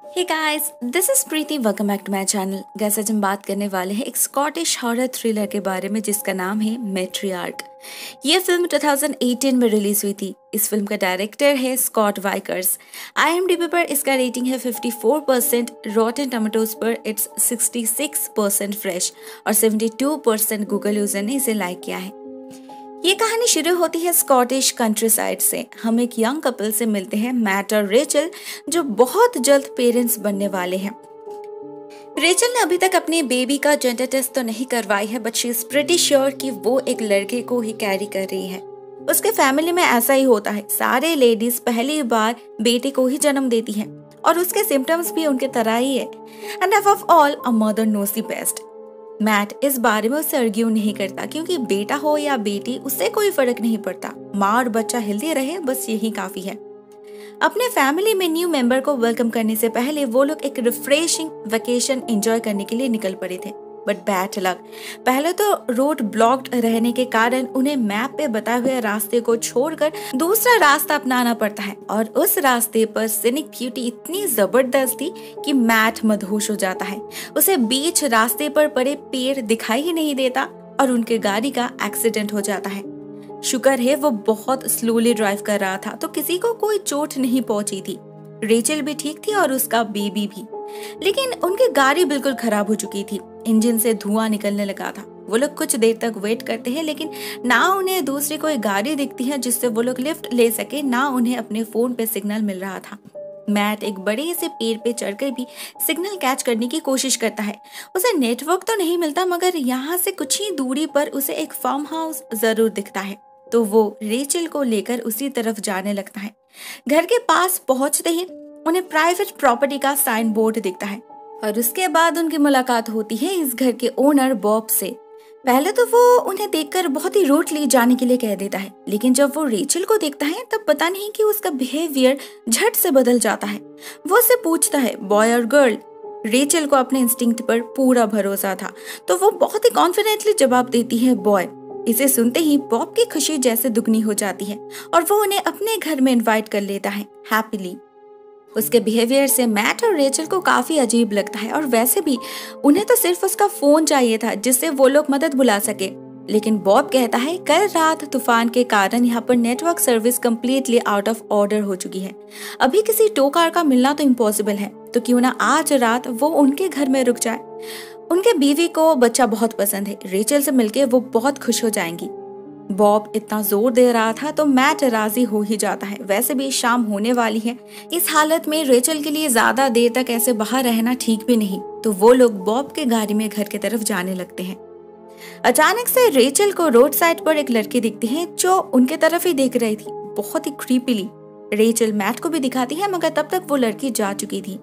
Hey guys, this is Preeti. Welcome back to my channel. Guys आज हम बात करने वाले हैं एक स्कॉटिश हॉरर थ्रिलर के बारे में जिसका नाम है मैट्रियार्क। ये फिल्म 2018 में रिलीज हुई थी। इस फिल्म का डायरेक्टर है स्कॉट वाइकर्स। IMDb पर इसका रेटिंग है 54%, रॉटन टमेटोज पर इट्स 66% फ्रेश और 72% गूगल यूजर ने इसे लाइक किया है। ये कहानी शुरू होती है स्कॉटिश कंट्री साइड से। हम एक यंग कपल से मिलते हैं, मैट और रेचल, जो बहुत जल्द पेरेंट्स बनने वाले हैं। रेचल ने अभी तक अपने बेबी का जेंडर टेस्ट तो नहीं करवाई है, but she is pretty sure कि वो एक लड़के को ही कैरी कर रही है। उसके फैमिली में ऐसा ही होता है, सारे लेडीज पहली बार बेटे को ही जन्म देती हैं और उसके सिम्टम्स भी उनके तरह ही है। And above all, a mother knows the best. मैट इस बारे में उससे आर्ग्यू नहीं करता क्योंकि बेटा हो या बेटी उससे कोई फर्क नहीं पड़ता। माँ और बच्चा हेल्दी रहे, बस यही काफी है। अपने फैमिली में न्यू मेंबर को वेलकम करने से पहले वो लोग एक रिफ्रेशिंग वेकेशन एंजॉय करने के लिए निकल पड़े थे। बट बैड लक, पहले तो रोड ब्लॉक्ड रहने के कारण उन्हें मैप पे बताए हुए रास्ते को छोड़कर दूसरा रास्ता अपनाना पड़ता है और उस रास्ते पर सीनिक ब्यूटी इतनी जबरदस्त थी कि मैट मदहोश हो जाता है। उसे बीच रास्ते पर पड़े पेड़ दिखाई ही नहीं देता और उनके गाड़ी का एक्सीडेंट हो जाता है। शुक्र है वो बहुत स्लोली ड्राइव कर रहा था तो किसी को कोई चोट नहीं पहुंची थी। रेचल भी ठीक थी और उसका बेबी भी, लेकिन उनकी गाड़ी बिल्कुल खराब हो चुकी थी। इंजन से धुआं निकलने लगा था। वो लोग कुछ देर तक वेट करते हैं, लेकिन ना उन्हें दूसरी कोई गाड़ी दिखती है जिससे वो लोग लिफ्ट ले सके, ना उन्हें अपने फोन पे सिग्नल मिल रहा था। मैट एक बड़े से पेड़ पे चढ़कर भी सिग्नल कैच करने की कोशिश करता है। उसे नेटवर्क तो नहीं मिलता, मगर यहाँ से कुछ ही दूरी पर उसे एक फार्म हाउस जरूर दिखता है, तो वो रेचल को लेकर उसी तरफ जाने लगता है। घर के पास पहुंचते ही उन्हें प्राइवेट प्रॉपर्टी का साइन बोर्ड दिखता है और उसके बाद उनकी मुलाकात होती है इस घर के ओनर बॉब से। पहले तो वो उन्हें देखकर बहुत ही रूडली जाने के लिए कह देता है, लेकिन जब वो रेचल को देखता है तब पता नहीं कि उसका बिहेवियर झट से बदल जाता है। वो उससे पूछता है बॉय और गर्ल। रेचल को अपने इंस्टिंक्ट पर पूरा भरोसा था, तो वो बहुत ही कॉन्फिडेंटली जवाब देती है बॉय। इसे सुनते ही बॉब की खुशी जैसे दुगनी हो जाती है और वो उन्हें अपने घर में इनवाइट कर लेता है हैप्पीली। उसके बिहेवियर से मैट और रेचल को काफी अजीब लगता है और वैसे भी उन्हें तो सिर्फ उसका फोन चाहिए था जिससे वो लोग मदद बुला सके। लेकिन बॉब कहता है कल रात तूफान के कारण यहाँ पर network service completely out of order हो चुकी है। अभी किसी टो कार का मिलना तो इम्पॉसिबल है, तो क्यों ना आज रात वो उनके घर में रुक जाए। उनके बीवी को बच्चा बहुत पसंद है, रेचल से मिलके वो बहुत खुश हो जाएंगी। बॉब इतना जोर दे रहा था तो मैट राजी हो ही जाता है। वैसे भी शाम होने वाली है, इस हालत में रेचल के लिए ज्यादा देर तक ऐसे बाहर रहना ठीक भी नहीं, तो वो लोग बॉब के गाड़ी में घर की तरफ जाने लगते हैं। अचानक से रेचल को रोड साइड पर एक लड़की दिखती है जो उनके तरफ ही देख रही थी, बहुत ही क्रीपीली। रेचल मैट को भी दिखाती है, मगर तब तक वो लड़की जा चुकी थी।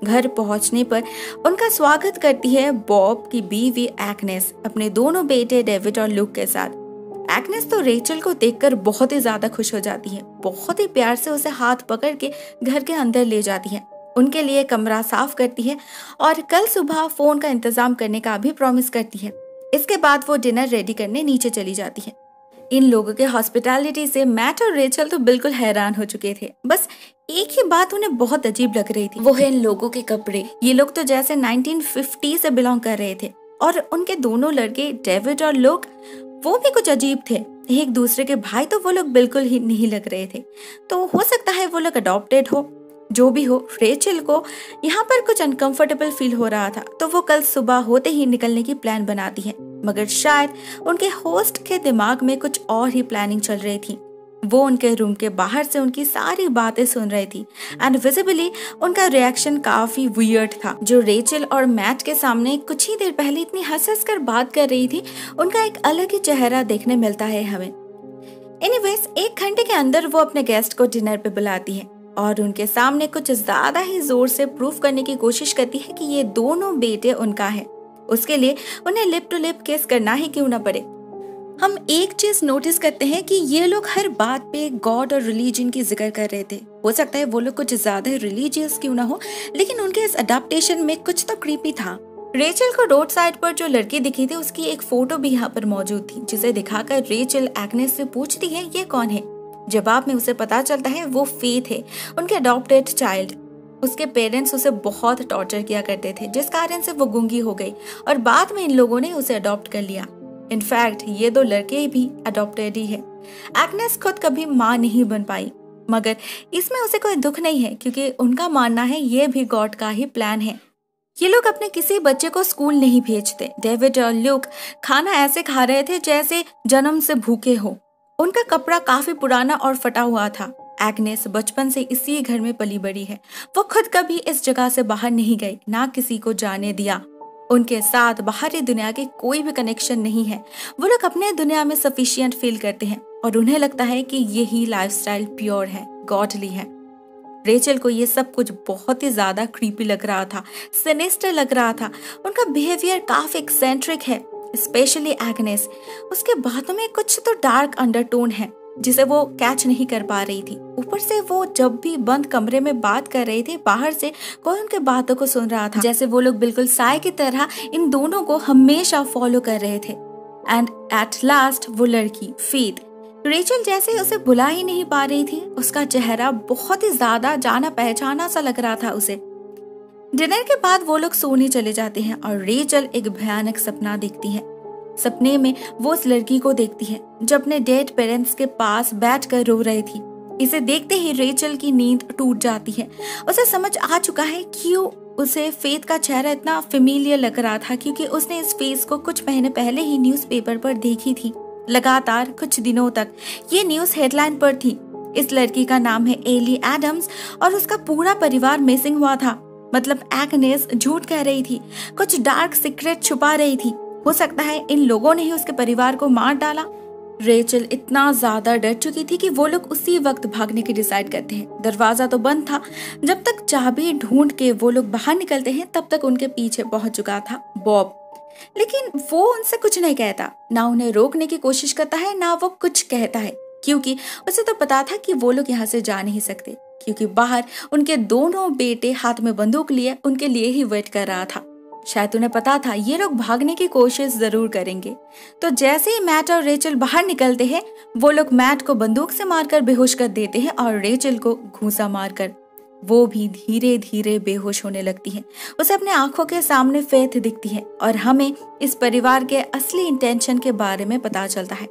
घर पहुंचने पर उनका स्वागत करती है बॉब की बीवी एग्नेस अपने दोनों बेटे डेविड और लुक के साथ। एग्नेस तो रेचल को देखकर बहुत ही ज्यादा खुश हो जाती है, बहुत ही प्यार से उसे हाथ पकड़ के घर के अंदर ले जाती है, उनके लिए कमरा साफ करती है और कल सुबह फोन का इंतजाम करने का भी प्रॉमिस करती है। इसके बाद वो डिनर रेडी करने नीचे चली जाती है। इन लोगों के हॉस्पिटैलिटी से मैट और रेचल तो बिल्कुल हैरान हो चुके थे। बस एक ही बात उन्हें बहुत अजीब लग रही थी, वो है इन लोगों के कपड़े। ये लोग तो जैसे 1950 से बिलोंग कर रहे थे और उनके दोनों लड़के डेविड और लुक वो भी कुछ अजीब थे। एक दूसरे के भाई तो वो लोग बिल्कुल ही नहीं लग रहे थे, तो हो सकता है वो लोग अडॉप्टेड हो। जो भी हो, रेचल को यहाँ पर कुछ अनकंफर्टेबल फील हो रहा था, तो वो कल सुबह होते ही निकलने की प्लान बनाती है, मगर शायद उनके होस्ट के दिमाग में कुछ और ही प्लानिंग चल रही थी। वो उनके रूम के बाहर से उनकी सारी बातें सुन रही थी एंड विजिबली उनका रिएक्शन काफी वियर्ड था। जो रेचल और मैट के सामने कुछ ही देर पहले इतनी हंस कर बात कर रही थी, उनका एक अलग ही चेहरा देखने मिलता है हमें। एनीवेज, 1 घंटे के अंदर वो अपने गेस्ट को डिनर पे बुलाती है और उनके सामने कुछ ज्यादा ही जोर से प्रूफ करने की कोशिश करती है कि ये दोनों बेटे उनका है। उसके लिए उन्हें लिप टू लिप किस करना ही क्यों ना पड़े। हम एक चीज नोटिस करते हैं कि ये लोग हर बात पे गॉड और रिलीजन की जिक्र कर रहे थे। हो सकता है वो लोग कुछ ज्यादा रिलीजियस क्यों ना हो, लेकिन उनके इस अडेप्टेशन में कुछ तो क्रीपी था। रेचल को रोड साइड पर जो लड़की दिखी थी उसकी एक फोटो भी यहाँ पर मौजूद थी, जिसे दिखाकर रेचल एग्नेस से पूछती है ये कौन है। जवाब में उसे पता चलता है वो फेथ है, उनके अडॉप्टेड चाइल्ड। उसके पेरेंट्स उसे बहुत टॉर्चर किया करते थे, जिस कारण से वो गूंगी हो गई और बाद में इन लोगों ने उसे अडॉप्ट कर लिया। इनफैक्ट ये 2 लड़के भी अडॉप्टेड ही है। एग्नेस खुद कभी माँ नहीं बन पाई, मगर इसमें उसे कोई दुख नहीं है क्योंकि उनका मानना है ये भी गॉड का ही प्लान है। ये लोग अपने किसी बच्चे को स्कूल नहीं भेजते। डेविड और ल्यूक खाना ऐसे खा रहे थे जैसे जन्म से भूखे हो। उनका कपड़ा काफी पुराना और फटा हुआ था। एग्नेस बचपन से इसी घर में पली बड़ी है। वो खुद कभी इस जगह से बाहर नहीं गई, ना किसी को जाने दिया। उनके साथ बाहरी दुनिया के कोई भी कनेक्शन नहीं है। वो लोग अपने दुनिया में सफिशिएंट फील करते हैं और उन्हें लगता है कि यही लाइफस्टाइल प्योर है, गॉडली है। रेचल को ये सब कुछ बहुत ही ज्यादा क्रीपी लग रहा था, सिनिस्टर लग रहा था। उनका बिहेवियर काफी एक्सेंट्रिक है, स्पेशली एग्नेस। उसके बातों में कुछ तो डार्क अंडरटोन है जिसे वो कैच नहीं कर पा रही थी। ऊपर से वो जब भी बंद कमरे में बात कर रहे थे, बाहर से कोई उनके बातों को सुन रहा था, जैसे वो लोग बिल्कुल साय की तरह इन दोनों को हमेशा फॉलो कर रहे थे। एंड एट लास्ट वो लड़की फेथ, रेचल जैसे उसे बुला ही नहीं पा रही थी। उसका चेहरा बहुत ही ज्यादा जाना पहचाना सा लग रहा था उसे। डिनर के बाद वो लोग सोने चले जाते हैं और रेचल एक भयानक सपना देखती है। सपने में वो उस लड़की को देखती है जो अपने डेड पेरेंट्स के पास बैठकर रो रही थी। इसे देखते ही रेचल की नींद टूट जाती है। उसे समझ आ चुका है क्यों उसे फेथ का चेहरा इतना फेमिलियर लग रहा था, क्योंकि उसने इस फेस को कुछ महीने पहले ही न्यूज़पेपर पर देखी थी। लगातार कुछ दिनों तक ये न्यूज़ हेडलाइन पर थी। इस लड़की का नाम है एली एडम्स और उसका पूरा परिवार मिसिंग हुआ था। मतलब एग्नेस झूठ कह रही थी, कुछ डार्क सीक्रेट छुपा रही थी। हो सकता है इन लोगों ने ही उसके परिवार को मार डाला। रेचल इतना ज्यादा डर चुकी थी कि वो लोग उसी वक्त भागने की डिसाइड करते हैं। दरवाजा तो बंद था। जब तक चाबी ढूंढ के वो लोग बाहर निकलते हैं तब तक उनके पीछे पहुंच चुका था बॉब। लेकिन वो उनसे कुछ नहीं कहता, ना उन्हें रोकने की कोशिश करता है, ना वो कुछ कहता है, क्योंकि उसे तो पता था कि वो लोग यहाँ से जा नहीं सकते, क्योंकि बाहर उनके दोनों बेटे हाथ में बंदूक लिए उनके लिए ही वेट कर रहा था। शायद उन्हें पता था ये लोग भागने की कोशिश जरूर करेंगे। तो जैसे ही मैट और रेचल बाहर निकलते हैं, वो लोग मैट को बंदूक से मारकर बेहोश कर देते हैं और रेचल को घूंसा मारकर वो भी धीरे धीरे बेहोश होने लगती है। उसे अपने आंखों के सामने फेथ दिखती है और हमें इस परिवार के असली इंटेंशन के बारे में पता चलता है।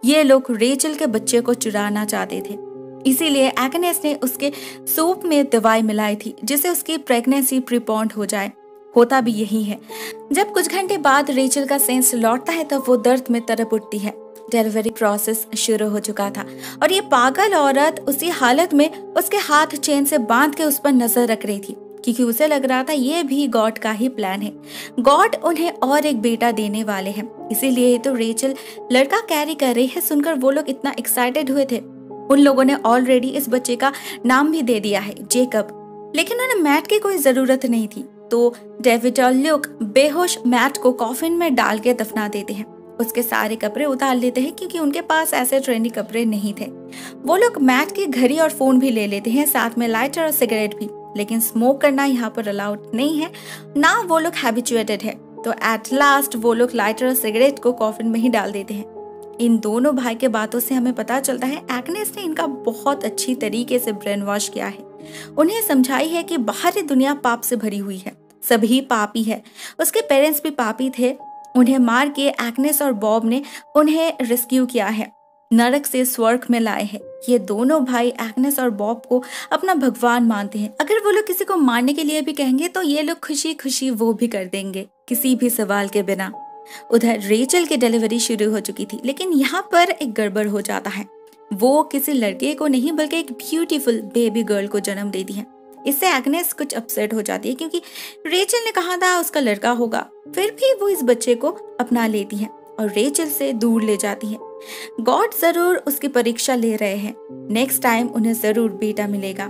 ये लोग रेचल के बच्चे को चुराना चाहते थे, इसीलिए एग्नेस ने उसके सूप में दवाई मिलाई थी जिससे उसकी प्रेगनेंसी प्रीपोन्ड हो जाए। होता भी यही है। जब कुछ घंटे बाद रेचल का सेंस लौटता है तब वो दर्द में तड़प उठती है। डिलीवरी प्रोसेस शुरू हो चुका था और ये पागल औरत उसी हालत में उसके हाथ चेन से बांध के उस पर नजर रख रही थी, क्योंकि उसे लग रहा था ये भी गॉड का ही प्लान है। गॉड उन्हें और एक बेटा देने वाले हैं, इसीलिए तो रेचल लड़का कैरी कर रही है। सुनकर वो लोग इतना एक्साइटेड हुए थे। उन लोगों ने ऑलरेडी इस बच्चे का नाम भी दे दिया है, जेकब। लेकिन उन्हें मैट की कोई जरूरत नहीं थी, तो डेविड और ल्यूक बेहोश मैट को कॉफिन में डाल के दफना देते हैं। उसके सारे कपड़े उतार लेते हैं क्योंकि उनके पास ऐसे ट्रेंडी कपड़े नहीं थे। वो लोग मैट की घड़ी और फोन भी ले लेते हैं, साथ में लाइटर और सिगरेट भी। लेकिन स्मोक करना यहाँ पर अलाउड नहीं है, ना वो लोग हैबिचुएटेड है। तो एट लास्ट वो लोग लाइटर और सिगरेट को कॉफिन में ही डाल देते हैं। इन दोनों भाई के बातों से हमें पता चलता है एग्नेस ने इनका बहुत अच्छी तरीके से ब्रेन वॉश किया है। उन्हें समझाई है कि बाहरी दुनिया पाप से भरी हुई है, सभी पापी है। उसके पेरेंट्स भी पापी थे, उन्हें मार के एग्नेस और बॉब ने उन्हें रेस्क्यू किया है, नरक से स्वर्ग में लाए हैं। ये दोनों भाई एग्नेस और बॉब को अपना भगवान मानते हैं। अगर वो लोग किसी को मारने के लिए भी कहेंगे तो ये लोग खुशी खुशी वो भी कर देंगे, किसी भी सवाल के बिना। उधर रेचल की डिलीवरी शुरू हो चुकी थी, लेकिन यहाँ पर एक गड़बड़ हो जाता है। वो किसी लड़के को नहीं बल्कि एक ब्यूटीफुल बेबी गर्ल को जन्म देती है। इससे एग्नेस कुछ अपसेट हो जाती है, क्योंकि रेचल ने कहा था उसका लड़का होगा। फिर भी वो इस बच्चे को अपना लेती है और रेचल से दूर ले जाती है। गॉड जरूर उसकी परीक्षा ले रहे हैं, नेक्स्ट टाइम उन्हें जरूर बेटा मिलेगा।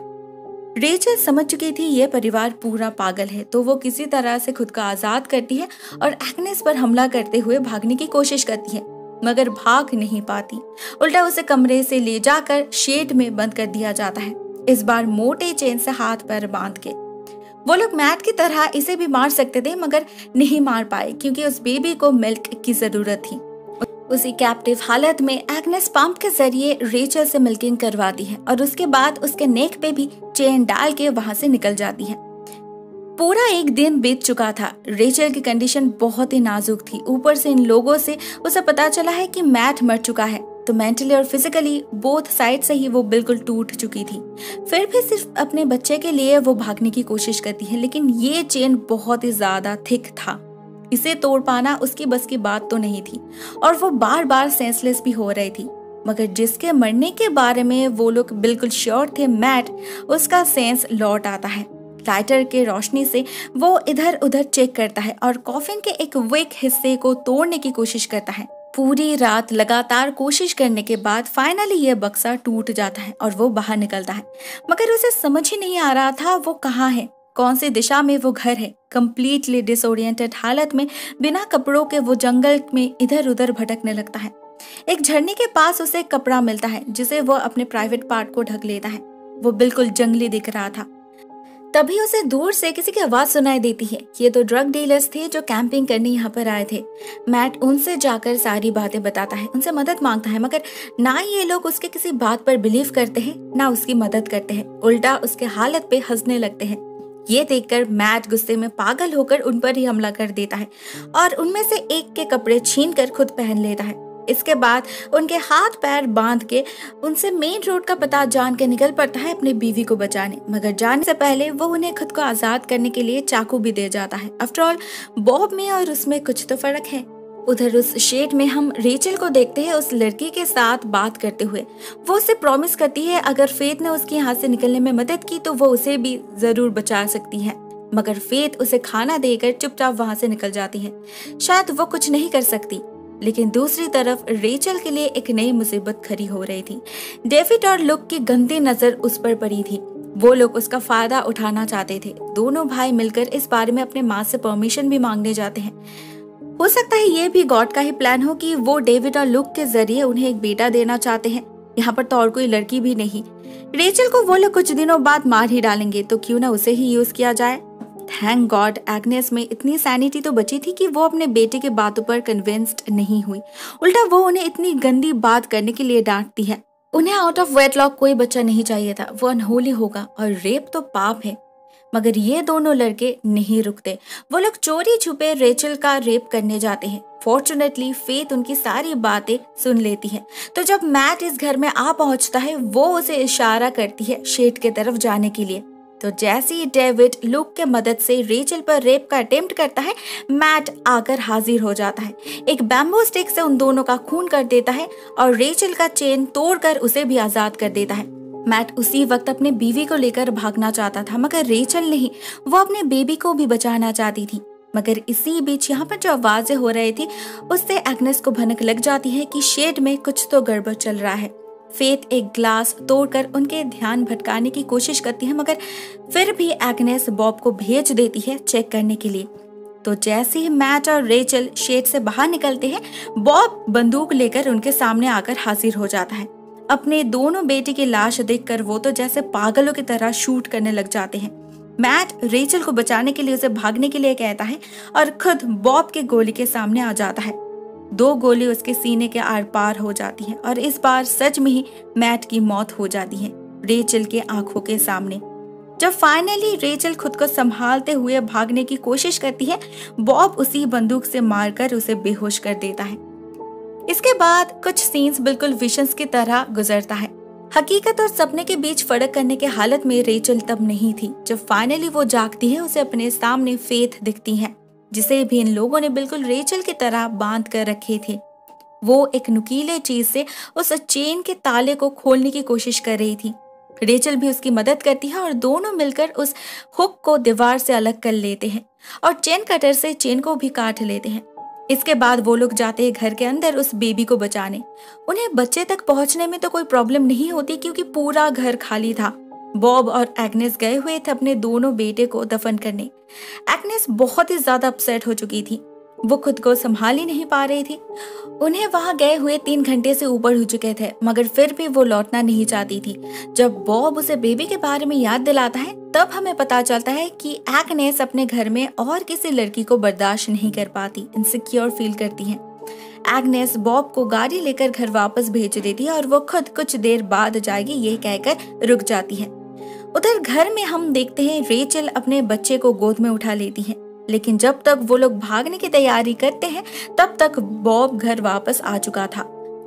रेचल समझ चुकी थी ये परिवार पूरा पागल है, तो वो किसी तरह से खुद का आजाद करती है और एग्नेस पर हमला करते हुए भागने की कोशिश करती है, मगर भाग नहीं पाती। उल्टा उसे कमरे से ले जाकर शेड में बंद कर दिया जाता है, इस बार मोटे चेन से हाथ पैर बांध के। वो लोग मैट की तरह इसे भी मार सकते थे, मगर नहीं मार पाए क्योंकि उस बेबी को मिल्क की जरूरत थी। उसी कैप्टिव हालत में एग्नेस पंप के जरिए रेचल से मिल्किंग करवाती है और उसके बाद उसके नेक पे भी चेन डाल के वहां से निकल जाती है। पूरा एक दिन बीत चुका था। रेचल की कंडीशन बहुत ही नाजुक थी। ऊपर से इन लोगों से उसे पता चला है कि मैट मर चुका है, तो मेंटली और फिजिकली बोथ साइड से ही वो बिल्कुल टूट चुकी थी। फिर भी सिर्फ अपने बच्चे के लिए वो भागने की कोशिश करती है, लेकिन ये चेन बहुत ही ज्यादा थिक था। इसे तोड़ पाना उसकी बस की बात तो नहीं थी और वो बार बार सेंसलेस भी हो रही थी। मगर जिसके मरने के बारे में वो लोग बिल्कुल श्योर थे, मैट, उसका सेंस लौट आता है। लाइटर के रोशनी से वो इधर उधर चेक करता है और कॉफिन के एक वीक हिस्से को तोड़ने की कोशिश करता है। पूरी रात लगातार कोशिश करने के बाद फाइनली ये बक्सा टूट जाता है और वो बाहर निकलता है। मगर उसे समझ ही नहीं आ रहा था वो कहाँ है, कौन सी दिशा में वो घर है। कंप्लीटली डिसोरिएंटेड हालत में बिना कपड़ों के वो जंगल में इधर उधर भटकने लगता है। एक झरने के पास उसे एक कपड़ा मिलता है जिसे वो अपने प्राइवेट पार्ट को ढक लेता है। वो बिल्कुल जंगली दिख रहा था। तभी उसे दूर से किसी की आवाज सुनाई देती है। ये तो ड्रग डीलर्स थे जो कैंपिंग करने यहाँ पर आए थे। मैट उनसे जाकर सारी बातें बताता है, उनसे मदद मांगता है, मगर ना ये लोग उसके किसी बात पर बिलीव करते हैं ना उसकी मदद करते हैं, उल्टा उसके हालत पे हंसने लगते हैं। ये देखकर मैट गुस्से में पागल होकर उन पर ही हमला कर देता है और उनमें से एक के कपड़े छीनकर खुद पहन लेता है। इसके बाद उनके हाथ पैर बांध के उनसे मेन रोड का पता जान के निकल पड़ता है अपनी बीवी को बचाने। मगर जाने से पहले वो उन्हें खुद को आजाद करने के लिए चाकू भी दे जाता है। आफ्टर ऑल बॉब में और उसमें कुछ तो फर्क है। उधर उस शेड में हम रेचल को देखते हैं उस लड़की के साथ बात करते हुए। वो उसे प्रॉमिस करती है अगर फेथ ने उसके हाथ से निकलने में मदद की तो वो उसे भी जरूर बचा सकती है। मगर फेथ उसे खाना देकर चुपचाप वहां से निकल जाती है। शायद वो कुछ नहीं कर सकती। लेकिन दूसरी तरफ रेचल के लिए एक नई मुसीबत खड़ी हो रही थी। डेविड और लुक की गंदी नजर उस पर पड़ी थी। वो लोग उसका फायदा उठाना चाहते थे। दोनों भाई मिलकर इस बारे में अपने माँ से परमिशन भी मांगने जाते हैं। हो सकता है ये भी गॉड का ही प्लान हो कि वो डेविड और लुक के जरिए उन्हें एक बेटा देना चाहते हैं। यहाँ पर तो और कोई लड़की भी नहीं। रेचल को वो लोग कुछ दिनों बाद मार ही डालेंगे, तो क्यों ना उसे ही यूज किया जाए। थैंक गॉड एग्नेस में इतनी सैनिटी तो बची थी कि वो अपने बेटे के बातों पर कन्विंस्ड नहीं हुई। उल्टा वो उन्हें इतनी गंदी बात करने के लिए डांटती है। उन्हें आउट ऑफ वेटलॉक कोई बच्चा नहीं चाहिए था, वो अनहोली होगा और रेप तो पाप है। मगर ये दोनों लड़के नहीं रुकते। वो लोग चोरी छुपे रेचल का रेप करने जाते हैं। फॉर्चुनेटली फेथ उनकी सारी बातें सुन लेती है। तो जब मैट इस घर में आ पहुंचता है वो उसे इशारा करती है शेड के तरफ जाने के लिए। तो जैसे ही डेविड लुक के मदद से रेचल पर रेप का अटेम्प्ट करता है, मैट आकर हाजिर हो जाता है। एक बैम्बू स्टिक से उन दोनों का खून कर देता है और रेचल का चेन तोड़कर उसे भी आजाद कर देता है। मैट उसी वक्त अपने बीवी को लेकर भागना चाहता था, मगर रेचल नहीं, वो अपने बेबी को भी बचाना चाहती थी। मगर इसी बीच यहाँ पर जो आवाजें हो रही थी उससे एग्नेस को भनक लग जाती है कि शेड में कुछ तो गड़बड़ चल रहा है। फेथ एक ग्लास तोड़कर उनके ध्यान भटकाने की कोशिश करती है, मगर फिर भी एग्नेस बॉब को भेज देती है चेक करने के लिए। तो जैसे ही मैट और रेचल शेड से बाहर निकलते हैं, बॉब बंदूक लेकर उनके सामने आकर हाजिर हो जाता है। अपने दोनों बेटी की लाश देखकर वो तो जैसे पागलों की तरह शूट करने लग जाते हैं। मैट रेचल को बचाने के लिए उसे भागने के लिए कहता है और खुद बॉब के गोली के सामने आ जाता है। 2 गोली उसके सीने के आर पार हो जाती है और इस बार सच में ही मैट की मौत हो जाती है रेचल के आंखों के सामने। जब फाइनली रेचल खुद को संभालते हुए भागने की कोशिश करती है, बॉब उसी बंदूक से मारकर उसे बेहोश कर देता है। इसके बाद कुछ सीन्स बिल्कुल विजन्स की तरह गुजरता है। हकीकत और सपने के बीच फर्क करने के हालत में रेचल तब नहीं थी जब फाइनली वो जागती है। उसे अपने सामने फेथ दिखती है, जिसे भी इन लोगों ने बिल्कुल रेचल की तरह बांध कर रखे थे। वो एक नुकीले चीज से उस चेन के ताले को खोलने की कोशिश कर रही थी। रेचल भी उसकी मदद करती है और दोनों मिलकर उस हुक को दीवार से अलग कर लेते हैं और चेन कटर से चेन को भी काट लेते हैं। इसके बाद वो लोग जाते हैं घर के अंदर उस बेबी को बचाने। उन्हें बच्चे तक पहुंचने में तो कोई प्रॉब्लम नहीं होती क्योंकि पूरा घर खाली था। बॉब और एग्नेस गए हुए थे अपने दोनों बेटे को दफन करने। एग्नेस बहुत ही ज्यादा अपसेट हो चुकी थी। वो खुद को संभाल ही नहीं पा रही थी। उन्हें वहां गए हुए 3 घंटे से ऊपर हो चुके थे, मगर फिर भी वो लौटना नहीं चाहती थी। जब बॉब उसे बेबी के बारे में याद दिलाता है तब हमें पता चलता है कि एग्नेस अपने घर में और किसी लड़की को बर्दाश्त नहीं कर पाती, इनसिक्योर फील करती है। एग्नेस बॉब को गाड़ी लेकर घर वापस भेज देती है और वो खुद कुछ देर बाद जाएगी ये कहकर रुक जाती है। उधर घर में हम देखते हैं रेचल अपने बच्चे को गोद में उठा लेती है, लेकिन जब तक वो लोग भागने की तैयारी करते हैं तब तक बॉब घर वापस आ चुका था।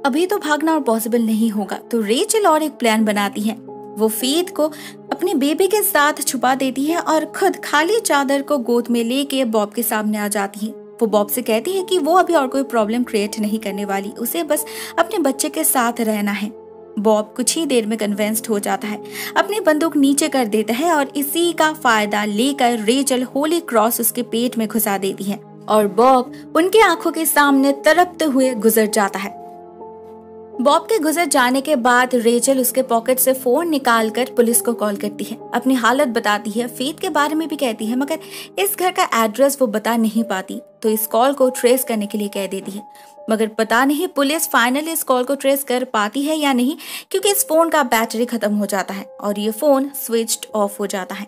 अभी तो भागना और पॉसिबल नहीं होगा, तो रेचल और एक प्लान बनाती है। वो फेथ को अपने बेबी के साथ छुपा देती है और खुद खाली चादर को गोद में लेके बॉब के सामने आ जाती है। वो बॉब से कहती है कि वो अभी और कोई प्रॉब्लम क्रिएट नहीं करने वाली, उसे बस अपने बच्चे के साथ रहना है। बॉब कुछ ही देर में कन्विंस्ड हो जाता है, अपनी बंदूक नीचे कर देता है और इसी का फायदा लेकर रेचल होली क्रॉस उसके पेट में घुसा देती है और बॉब उनके आंखों के सामने तड़पते हुए गुजर जाता है। बॉब के गुजर जाने के बाद रेचल उसके पॉकेट से फोन निकालकर पुलिस को कॉल करती है, अपनी हालत बताती है, फेथ के बारे में भी कहती है, मगर इस घर का एड्रेस वो बता नहीं पाती, तो इस कॉल को ट्रेस करने के लिए कह देती है। मगर पता नहीं पुलिस फाइनली इस कॉल को ट्रेस कर पाती है या नहीं, क्योंकि इस फोन का बैटरी खत्म हो जाता है और ये फोन स्विच्ड ऑफ हो जाता है।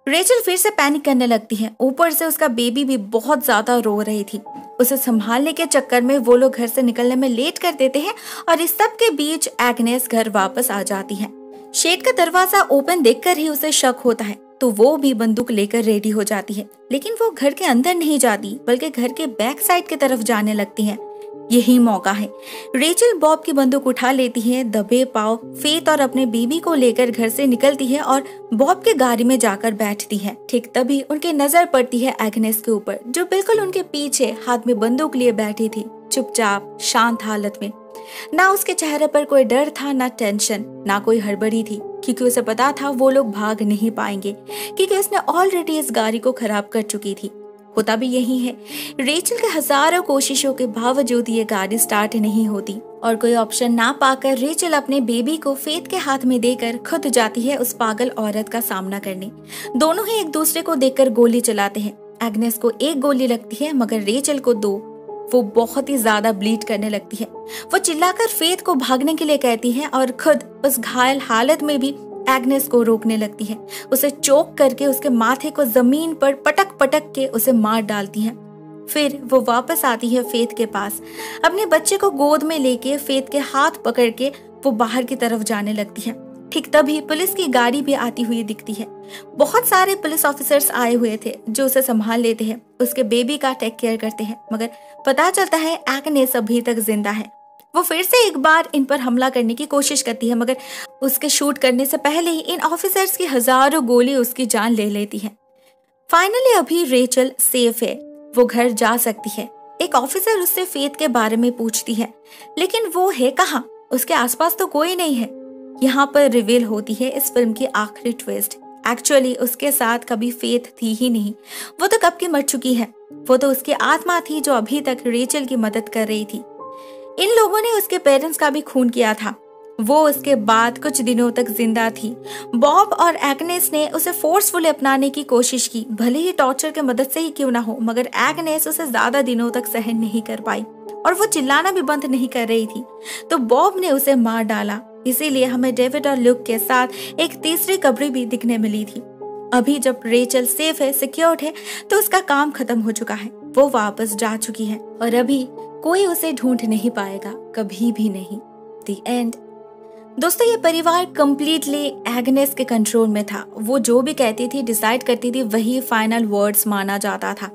रेचल फिर से पैनिक करने लगती है, ऊपर से उसका बेबी भी बहुत ज्यादा रो रही थी। उसे संभालने के चक्कर में वो लोग घर से निकलने में लेट कर देते हैं और इस सब के बीच एग्नेस घर वापस आ जाती है। शेड का दरवाजा ओपन देखकर ही उसे शक होता है, तो वो भी बंदूक लेकर रेडी हो जाती है, लेकिन वो घर के अंदर नहीं जाती बल्कि घर के बैक साइड की तरफ जाने लगती है। यही मौका है, रेचल बॉब की बंदूक उठा लेती है, दबे पांव फेथ और अपने बेबी को लेकर घर से निकलती है और बॉब के गाड़ी में जाकर बैठती है। ठीक तभी उनकी नजर पड़ती है एग्नेस के ऊपर, जो बिल्कुल उनके पीछे हाथ में बंदूक लिए बैठी थी, चुपचाप शांत हालत में। ना उसके चेहरे पर कोई डर था, ना टेंशन, ना कोई हड़बड़ी थी, क्योंकि उसे पता था वो लोग भाग नहीं पाएंगे, क्योंकि उसने ऑलरेडी इस गाड़ी को खराब कर चुकी थी। होता भी यही है, रेचल के हजारों कोशिशों के बावजूद ये गाड़ी स्टार्ट नहीं होती और कोई ऑप्शन ना पाकर रेचल अपने बेबी को फेथ के हाथ में देकर खुद जाती है उस पागल औरत का सामना करने। दोनों ही एक दूसरे को देखकर गोली चलाते हैं। एग्नेस को एक गोली लगती है मगर रेचल को 2। वो बहुत ही ज्यादा ब्लीड करने लगती है। वो चिल्लाकर फेथ को भागने के लिए कहती है और खुद उस घायल हालत में भी एग्नेस को रोकने लगती है। उसे चोक करके उसके माथे को जमीन पर पटक पटक के उसे मार डालती है। फिर वो वापस आती है फेथ के पास, अपने बच्चे को गोद में लेके फेथ के हाथ पकड़ के वो बाहर की तरफ जाने लगती है। ठीक तभी पुलिस की गाड़ी भी आती हुई दिखती है। बहुत सारे पुलिस ऑफिसर्स आए हुए थे जो उसे संभाल लेते हैं, उसके बेबी का टेक केयर करते हैं, मगर पता चलता है एग्नेस अभी तक जिंदा है। वो फिर से एक बार इन पर हमला करने की कोशिश करती है, मगर उसके शूट करने से पहले ही इन ऑफिसर्स की हजारों गोली उसकी जान ले लेती है। फाइनली अभी रेचल सेफ है, वो घर जा सकती है। एक ऑफिसर उससे फेथ के बारे में पूछती है, लेकिन वो है कहाँ? उसके आसपास तो कोई नहीं है। यहाँ पर रिवील होती है इस फिल्म की आखिरी ट्विस्ट। एक्चुअली उसके साथ कभी फेथ थी ही नहीं, वो तो कब की मर चुकी है। वो तो उसकी आत्मा थी जो अभी तक रेचल की मदद कर रही थी। इन लोगों ने उसके पेरेंट्स का भी खून किया था। वो उसके बाद कुछ दिनों तक जिंदा थी। बॉब और एग्नेस ने उसे फोर्सफुली अपनाने की कोशिश की, भले ही टॉर्चर के मदद से ही क्यों ना हो, मगर एग्नेस उसे ज्यादा दिनों तक सहन नहीं कर पाई और वो चिल्लाना भी बंद नहीं कर रही थी, तो बॉब ने उसे मार डाला। इसीलिए हमें डेविड और लुक के साथ एक तीसरी कब्र भी दिखने मिली थी। अभी जब रेचल सेफ है, सिक्योर्ड है, तो उसका काम खत्म हो चुका है। वो वापस जा चुकी है और अभी कोई उसे ढूंढ नहीं पाएगा, कभी भी नहीं। The end. दोस्तों, ये परिवार कम्प्लीटली एग्नेस के कंट्रोल में था। वो जो भी कहती थी, डिसाइड करती थी, वही फाइनल वर्ड्स माना जाता था।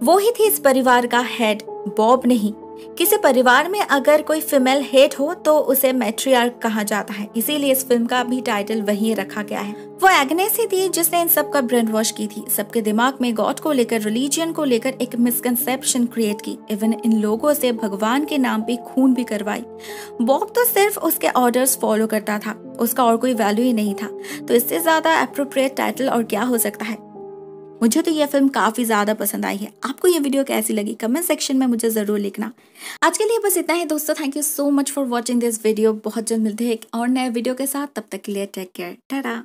वो ही थी इस परिवार का हेड, बॉब नहीं। किसी परिवार में अगर कोई फीमेल हेड हो तो उसे मैट्रियार्क कहा जाता है, इसीलिए इस फिल्म का भी टाइटल वही रखा गया है। वो एग्नेस ही थी जिसने इन सब का ब्रेन वॉश की थी, सबके दिमाग में गॉड को लेकर, रिलीजियन को लेकर एक मिसकंसेप्शन क्रिएट की, इवन इन लोगों से भगवान के नाम पे खून भी करवाई। बॉब तो सिर्फ उसके ऑर्डर्स फॉलो करता था, उसका और कोई वैल्यू ही नहीं था। तो इससे ज्यादा अप्रोप्रिएट टाइटल और क्या हो सकता है। मुझे तो ये फिल्म काफी ज्यादा पसंद आई है। आपको ये वीडियो कैसी लगी कमेंट सेक्शन में मुझे जरूर लिखना। आज के लिए बस इतना ही दोस्तों। Thank you so much for watching this video. बहुत जल्द मिलते हैं एक और नए वीडियो के साथ, तब तक के लिए टेक केयर, टाटा।